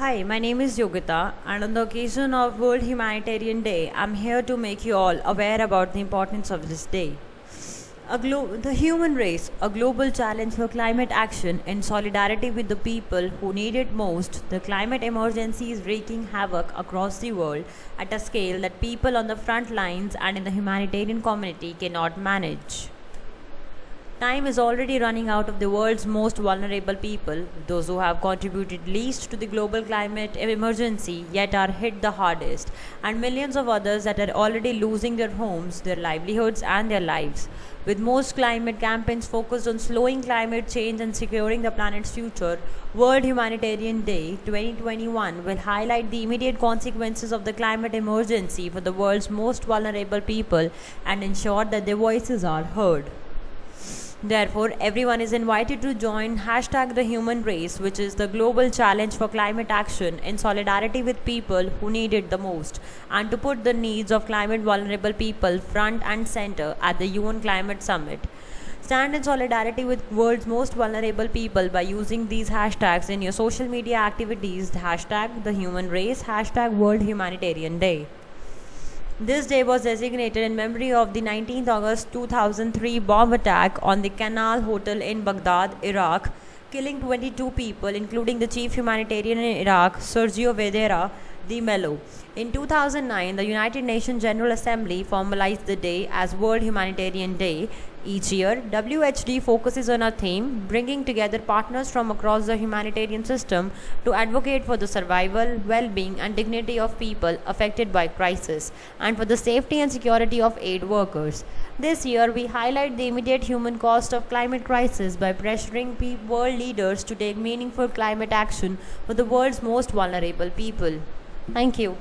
Hi, my name is Yogita, and on the occasion of World Humanitarian Day, I'm here to make you all aware about the importance of this day. The human race, a global challenge for climate action in solidarity with the people who need it most. The climate emergency is wreaking havoc across the world at a scale that people on the front lines and in the humanitarian community cannot manage. Time is already running out of the world's most vulnerable people, those who have contributed least to the global climate emergency yet are hit the hardest, and millions of others that are already losing their homes, their livelihoods, and their lives. With most climate campaigns focused on slowing climate change and securing the planet's future, World Humanitarian Day 2021 will highlight the immediate consequences of the climate emergency for the world's most vulnerable people and ensure that their voices are heard. Therefore, everyone is invited to join hashtag the human race, which is the global challenge for climate action in solidarity with people who need it the most, and to put the needs of climate vulnerable people front and center at the UN Climate Summit. Stand in solidarity with world's most vulnerable people by using these hashtags in your social media activities. Hashtag the human race, hashtag World Humanitarian Day. This day was designated in memory of the 19th August 2003 bomb attack on the Canal Hotel in Baghdad, Iraq, killing 22 people, including the chief humanitarian in Iraq, Sergio Vedera de Mello. In 2009, the United Nations General Assembly formalized the day as World Humanitarian Day. Each year, WHD focuses on a theme, bringing together partners from across the humanitarian system to advocate for the survival, well-being, and dignity of people affected by crisis, and for the safety and security of aid workers. This year, we highlight the immediate human cost of climate crisis by pressuring world leaders to take meaningful climate action for the world's most vulnerable people. Thank you.